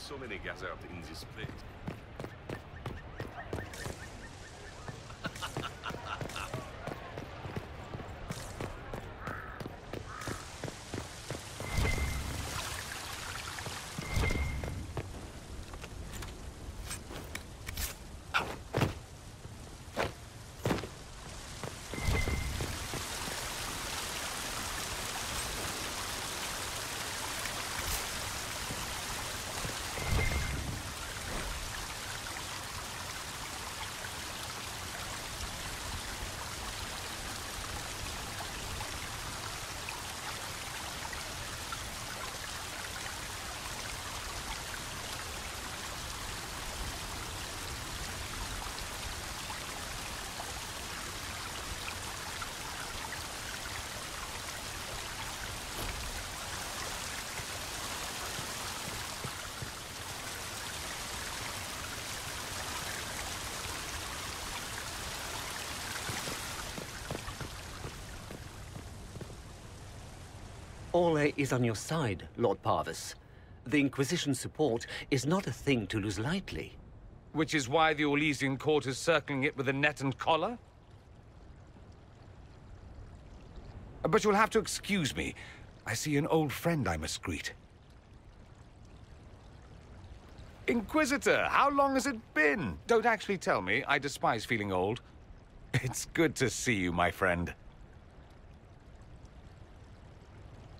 so many gathered in this place. Ole is on your side, Lord Parvis. The Inquisition support is not a thing to lose lightly. Which is why the Orlesian court is circling it with a net and collar? But you'll have to excuse me. I see an old friend I must greet. Inquisitor, how long has it been? Don't actually tell me. I despise feeling old. It's good to see you, my friend.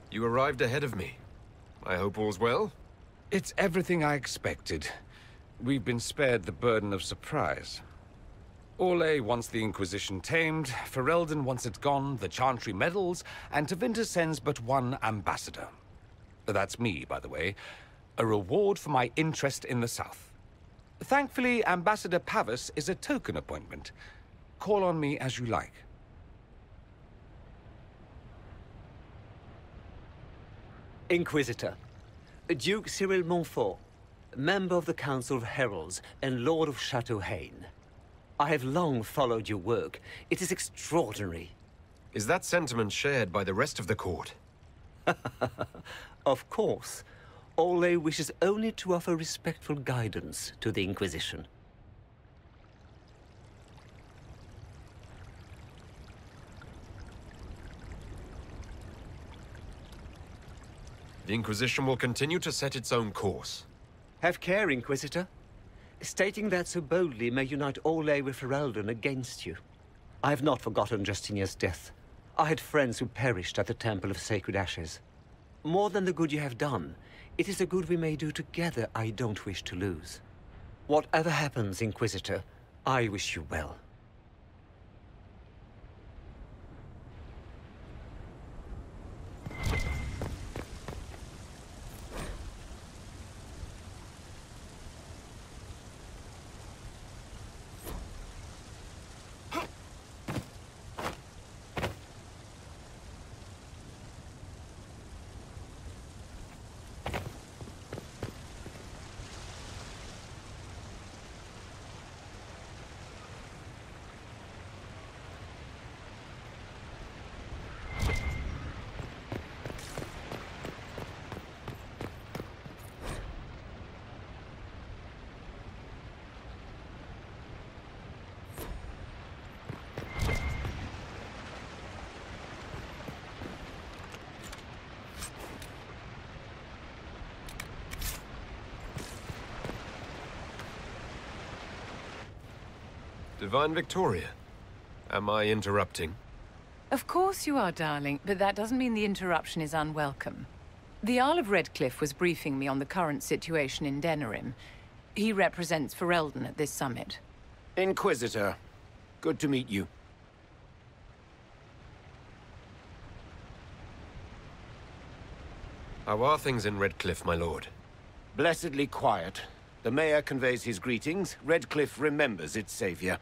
You arrived ahead of me. I hope all's well? It's everything I expected. We've been spared the burden of surprise. Orlais wants the Inquisition tamed, Ferelden wants it gone, the Chantry meddles, and Tevinter sends but one ambassador. That's me, by the way. A reward for my interest in the South. Thankfully, Ambassador Pavis is a token appointment. Call on me as you like. Inquisitor, Duke Cyril Montfort, member of the Council of Heralds and Lord of Chateau Haine. I have long followed your work. It is extraordinary. Is that sentiment shared by the rest of the court? Of course. Ole wishes only to offer respectful guidance to the Inquisition. The Inquisition will continue to set its own course. Have care, Inquisitor. Stating that so boldly may unite Ole with Ferelden against you. I have not forgotten Justinia's death. I had friends who perished at the Temple of Sacred Ashes. More than the good you have done, it is the good we may do together I don't wish to lose. Whatever happens, Inquisitor, I wish you well. Divine Victoria, am I interrupting? Of course you are, darling, but that doesn't mean the interruption is unwelcome. The Earl of Redcliffe was briefing me on the current situation in Denerim. He represents Ferelden at this summit. Inquisitor, good to meet you. How are things in Redcliffe, my lord? Blessedly quiet. The mayor conveys his greetings. Redcliffe remembers its savior.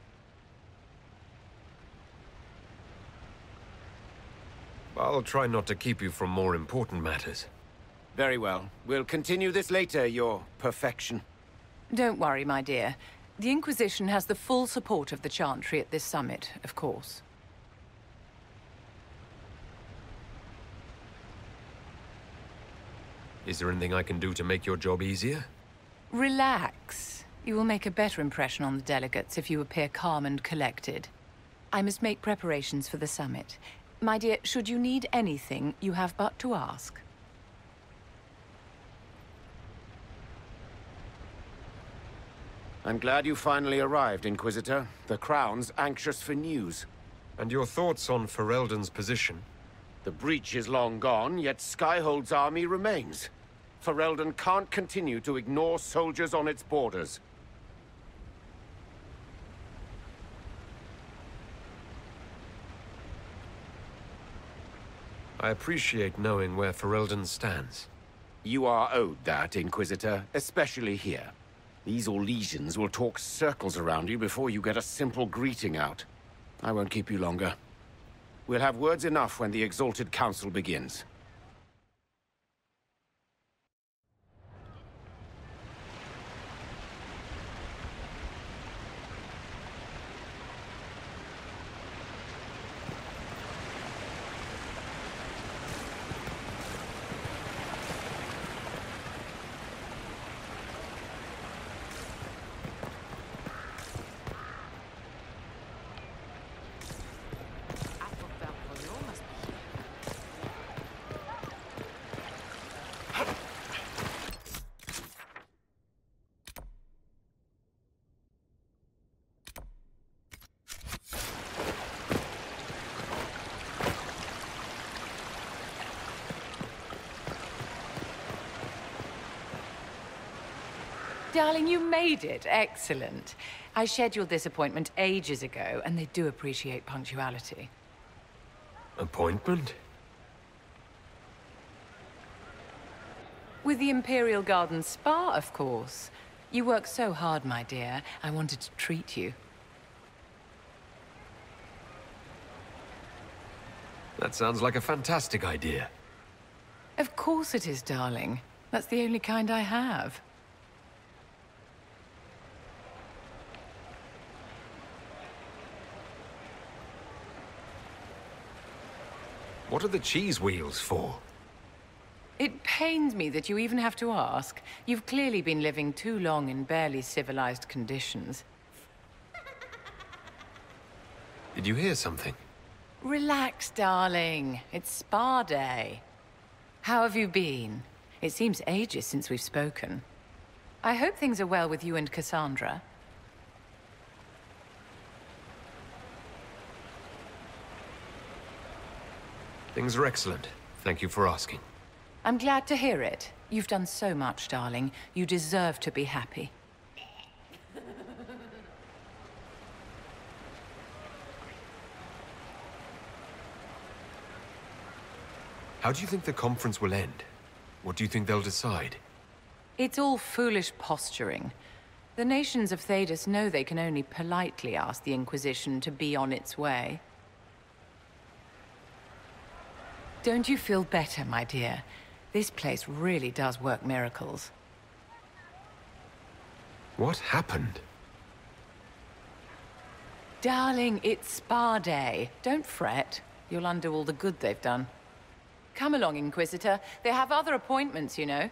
I'll try not to keep you from more important matters. Very well. We'll continue this later, your perfection. Don't worry, my dear. The Inquisition has the full support of the Chantry at this summit, of course. Is there anything I can do to make your job easier? Relax. You will make a better impression on the delegates if you appear calm and collected. I must make preparations for the summit. My dear, should you need anything, you have but to ask. I'm glad you finally arrived, Inquisitor. The Crown's anxious for news. And your thoughts on Ferelden's position? The breach is long gone, yet Skyhold's army remains. Ferelden can't continue to ignore soldiers on its borders. I appreciate knowing where Ferelden stands. You are owed that, Inquisitor, especially here. These Orlesians will talk circles around you before you get a simple greeting out. I won't keep you longer. We'll have words enough when the Exalted Council begins. Darling, you made it. Excellent. I scheduled this appointment ages ago, and they do appreciate punctuality. Appointment? With the Imperial Garden Spa, of course. You work so hard, my dear. I wanted to treat you. That sounds like a fantastic idea. Of course it is, darling. That's the only kind I have. What are the cheese wheels for? It pains me that you even have to ask. You've clearly been living too long in barely civilized conditions. Did you hear something? Relax, darling. It's spa day. How have you been? It seems ages since we've spoken. I hope things are well with you and Cassandra. Things are excellent. Thank you for asking. I'm glad to hear it. You've done so much, darling. You deserve to be happy. How do you think the conference will end? What do you think they'll decide? It's all foolish posturing. The nations of Thedas know they can only politely ask the Inquisition to be on its way. Don't you feel better, my dear? This place really does work miracles. What happened? Darling, it's spa day. Don't fret. You'll undo all the good they've done. Come along, Inquisitor. They have other appointments, you know.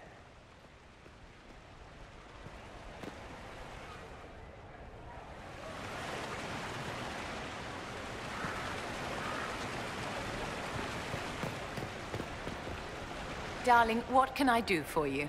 Darling, what can I do for you?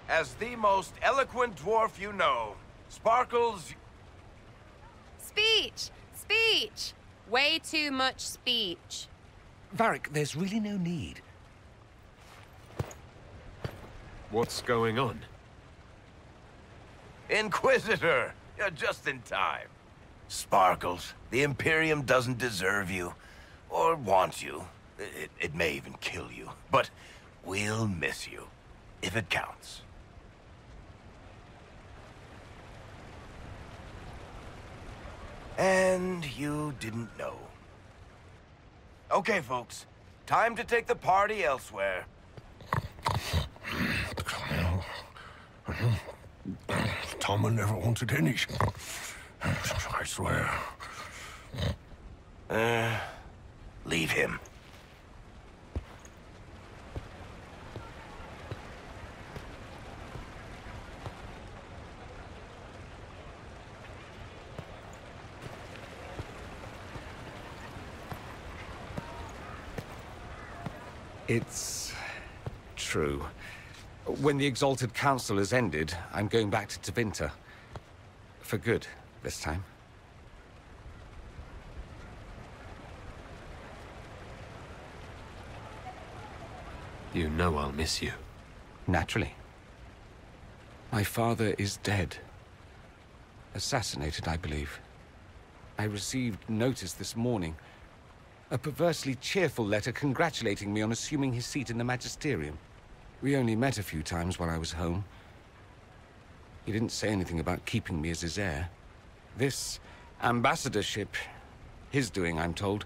As the most eloquent dwarf you know, Sparkles... Speech! Speech! Way too much speech. Varric, there's really no need. What's going on? Inquisitor! You're just in time. Sparkles, the Imperium doesn't deserve you. Or want you. It may even kill you. But we'll miss you. If it counts. And you didn't know. Okay, folks. Time to take the party elsewhere. Tom never wanted any. I swear. Leave him. It's true. When the Exalted Council has ended, I'm going back to Tevinter. For good, this time. You know I'll miss you. Naturally. My father is dead. Assassinated, I believe. I received notice this morning. A perversely cheerful letter congratulating me on assuming his seat in the Magisterium. We only met a few times while I was home. He didn't say anything about keeping me as his heir. This ambassadorship, his doing, I'm told.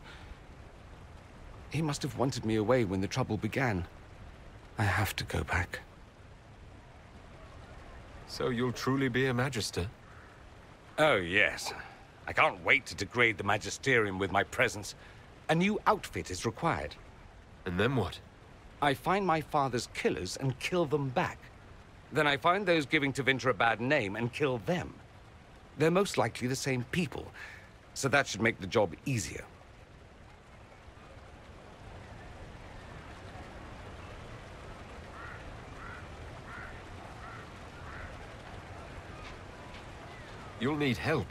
He must have wanted me away when the trouble began. I have to go back. So you'll truly be a Magister? Oh, yes. I can't wait to degrade the Magisterium with my presence. A new outfit is required. And then what? I find my father's killers and kill them back. Then I find those giving Tevinter a bad name and kill them. They're most likely the same people, so that should make the job easier. You'll need help.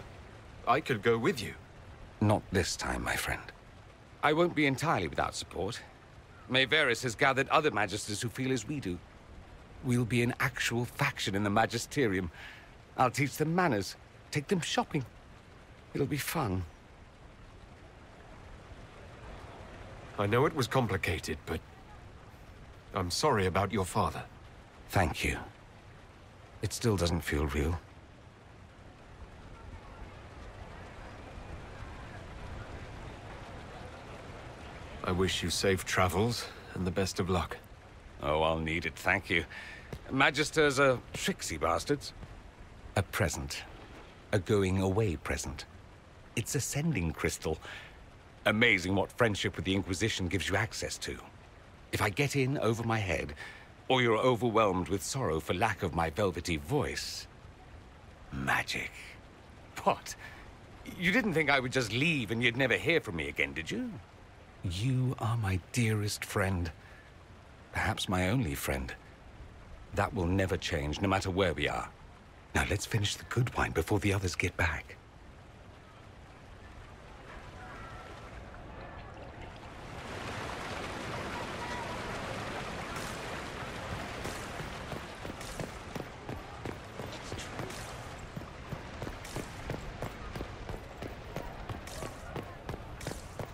I could go with you. Not this time, my friend. I won't be entirely without support. Mayveris has gathered other Magisters who feel as we do. We'll be an actual faction in the Magisterium. I'll teach them manners, take them shopping. It'll be fun. I know it was complicated, but I'm sorry about your father. Thank you. It still doesn't feel real. I wish you safe travels and the best of luck. Oh, I'll need it, thank you. Magisters are tricksy bastards. A present. A going-away present. It's a sending crystal. Amazing what friendship with the Inquisition gives you access to. If I get in over my head, or you're overwhelmed with sorrow for lack of my velvety voice... magic. What? You didn't think I would just leave and you'd never hear from me again, did you? You are my dearest friend. Perhaps my only friend. That will never change, no matter where we are. Now let's finish the good wine before the others get back.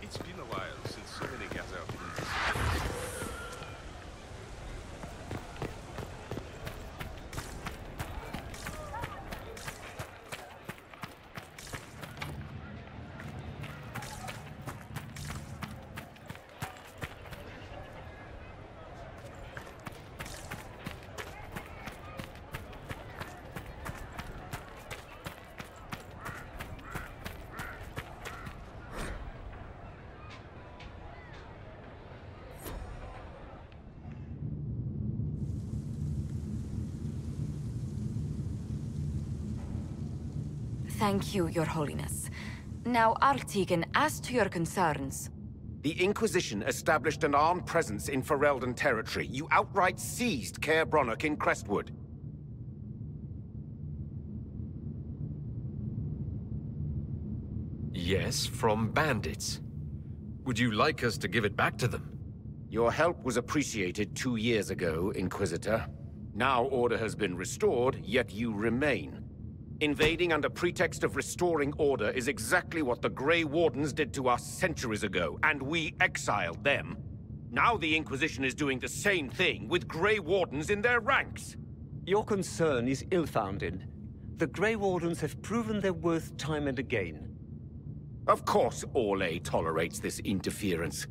It's been a while since so many gathered up in this. Thank you, Your Holiness. Now, Artigan, as to your concerns... The Inquisition established an armed presence in Ferelden territory. You outright seized Caer Bronach in Crestwood. Yes, from bandits. Would you like us to give it back to them? Your help was appreciated 2 years ago, Inquisitor. Now order has been restored, yet you remain. Invading under pretext of restoring order is exactly what the Grey Wardens did to us centuries ago, and we exiled them. Now the Inquisition is doing the same thing with Grey Wardens in their ranks. Your concern is ill-founded. The Grey Wardens have proven their worth time and again. Of course Orlais tolerates this interference.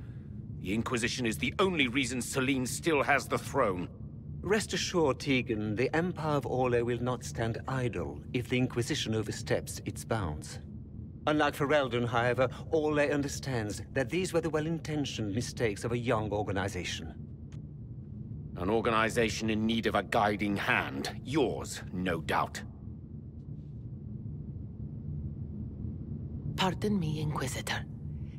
The Inquisition is the only reason Selene still has the throne. Rest assured, Tegan, the Empire of Orlais will not stand idle if the Inquisition oversteps its bounds. Unlike Ferelden, however, Orlais understands that these were the well-intentioned mistakes of a young organization. An organization in need of a guiding hand. Yours, no doubt. Pardon me, Inquisitor.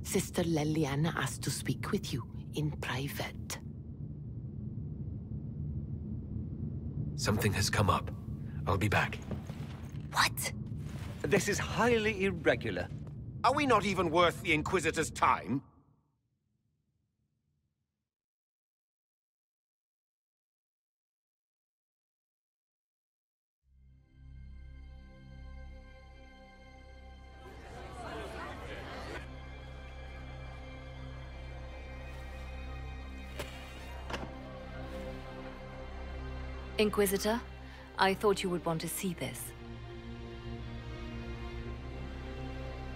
Sister Leliana asked to speak with you in private. Something has come up. I'll be back. What? This is highly irregular. Are we not even worth the Inquisitor's time? Inquisitor, I thought you would want to see this.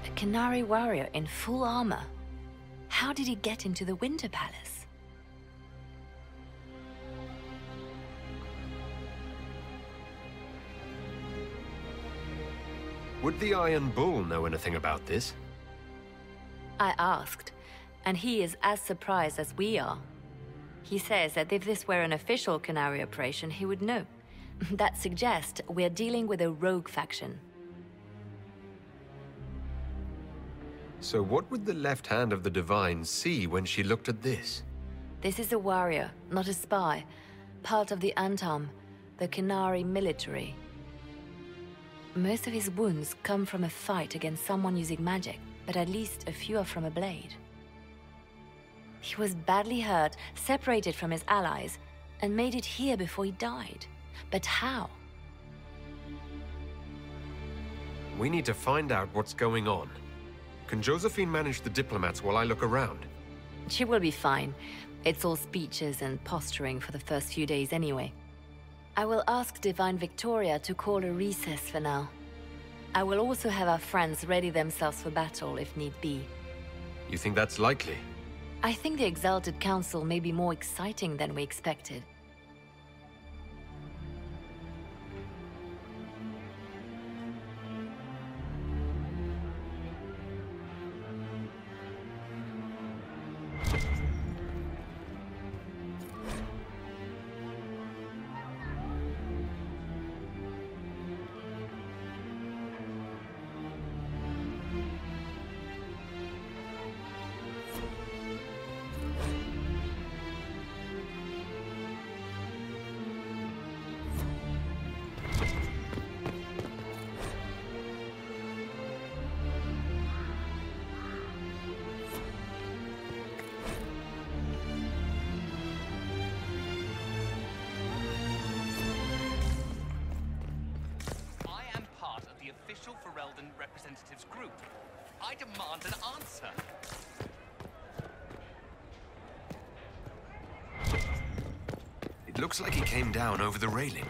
A Canary warrior in full armor. How did he get into the Winter Palace? Would the Iron Bull know anything about this? I asked, and he is as surprised as we are. He says that if this were an official Canary operation, he would know. That suggests we're dealing with a rogue faction. So what would the left hand of the Divine see when she looked at this? This is a warrior, not a spy. Part of the Antam, the Canary military. Most of his wounds come from a fight against someone using magic, but at least a few are from a blade. He was badly hurt, separated from his allies, and made it here before he died. But how? We need to find out what's going on. Can Josephine manage the diplomats while I look around? She will be fine. It's all speeches and posturing for the first few days anyway. I will ask Divine Victoria to call a recess for now. I will also have our friends ready themselves for battle if need be. You think that's likely? I think the Exalted Council may be more exciting than we expected. Representatives group. I demand an answer. It looks like he came down over the railing.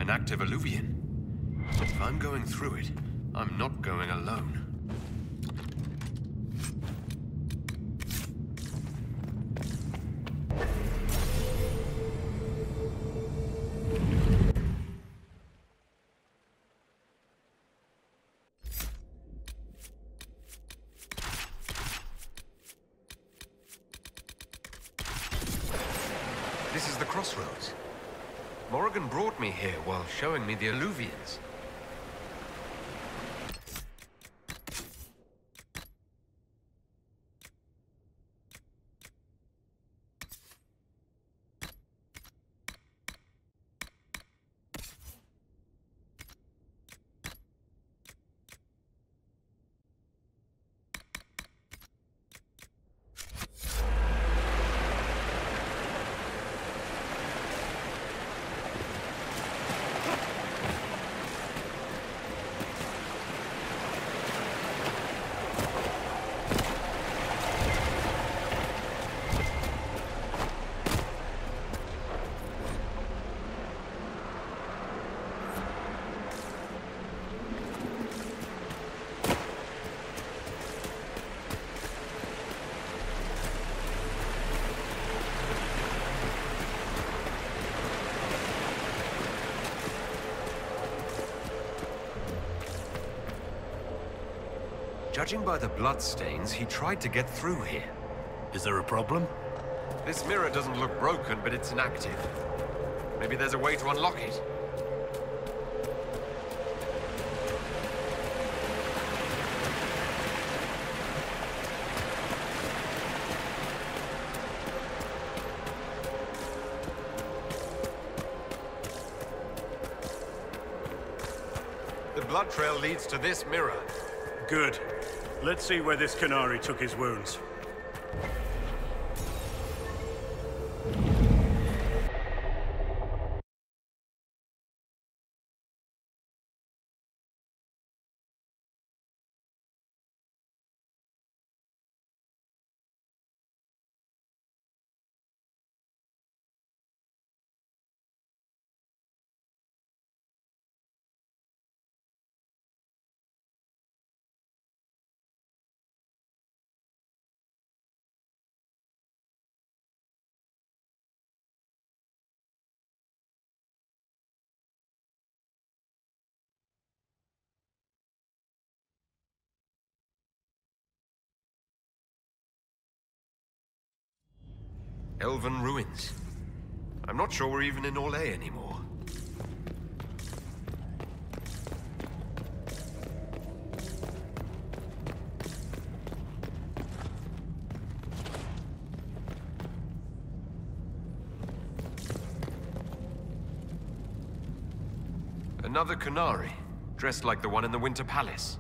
An active alluvian. If I'm going through it, I'm not going alone. This is the crossroads. Morrigan brought me here while showing me the alluvians. Judging by the bloodstains, he tried to get through here. Is there a problem? This mirror doesn't look broken, but it's inactive. Maybe there's a way to unlock it. The blood trail leads to this mirror. Good. Let's see where this Canary took his wounds. Elven ruins. I'm not sure we're even in Orlais anymore. Another Canary, dressed like the one in the Winter Palace.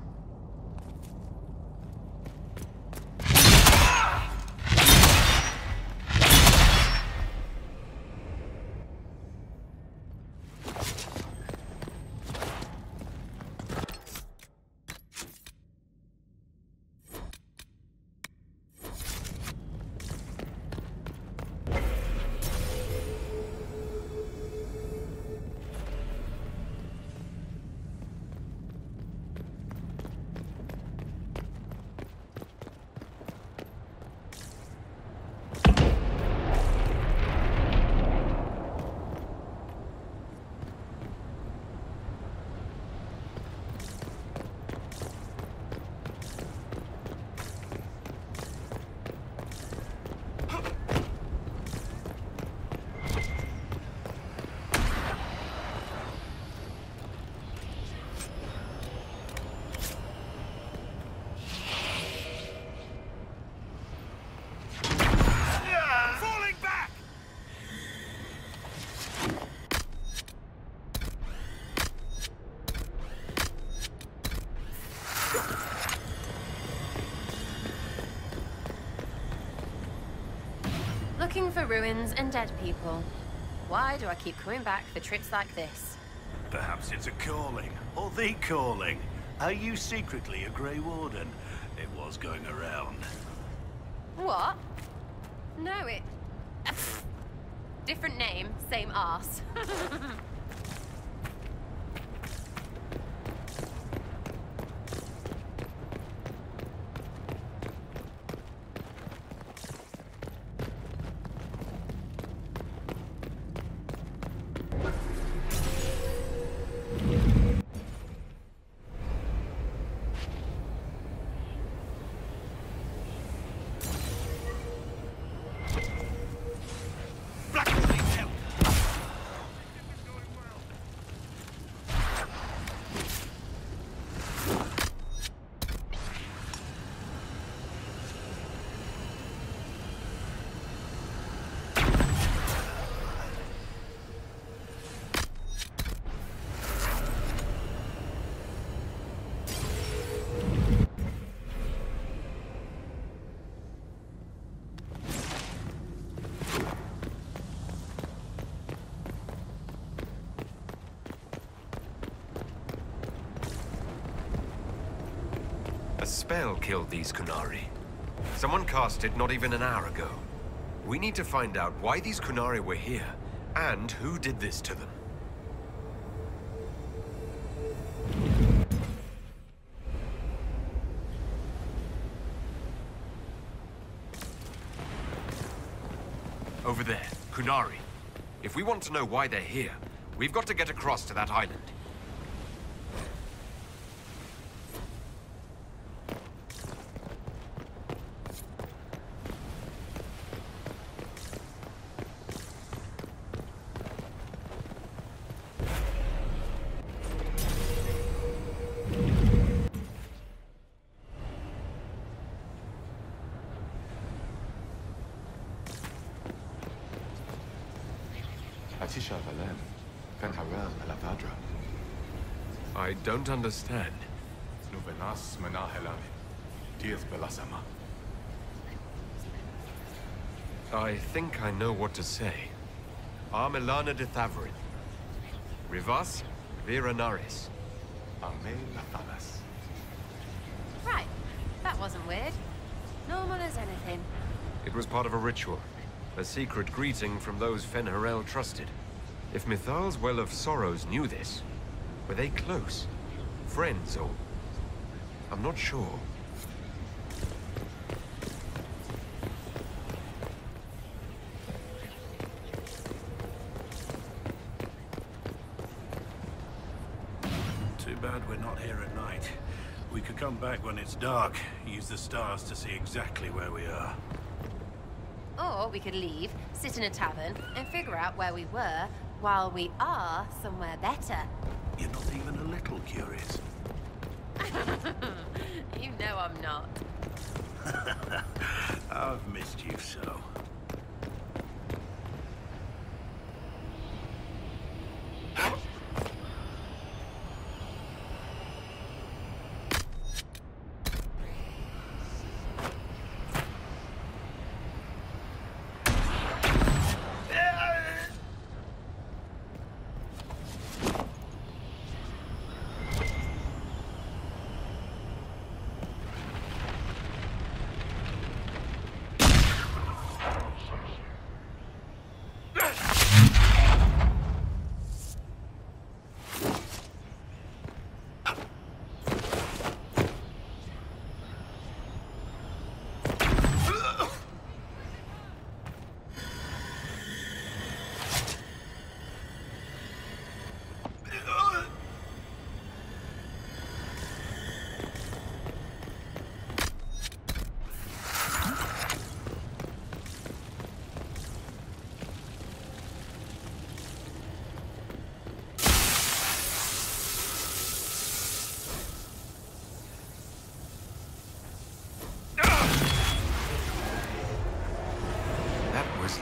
Looking for ruins and dead people. Why do I keep coming back for trips like this? Perhaps it's a calling, or the calling. Are you secretly a Grey Warden? It was going around. What? No, it... Different name, same arse. spell killed these Kunari. Someone cast it not even an hour ago. We need to find out why these Kunari were here, and who did this to them. Over there, Kunari. If we want to know why they're here, we've got to get across to that island. I don't understand. I think I know what to say. Armelana de Thavrin. Rivas Viranaris. Right. That wasn't weird. Normal as anything. It was part of a ritual. A secret greeting from those Fen'Harel trusted. If Mithal's Well of Sorrows knew this, were they close? Friends, or... I'm not sure. Too bad we're not here at night. We could come back when it's dark, use the stars to see exactly where we are. Or we could leave, sit in a tavern, and figure out where we were while we are somewhere better. You're not even a little curious. You know I'm not. I've missed you so.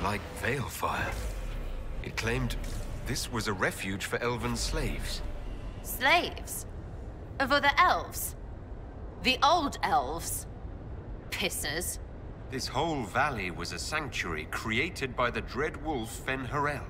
Like Veilfire. It claimed this was a refuge for elven slaves. Slaves? Of other elves? The old elves? Pissers. This whole valley was a sanctuary created by the dread wolf Fen'Harel.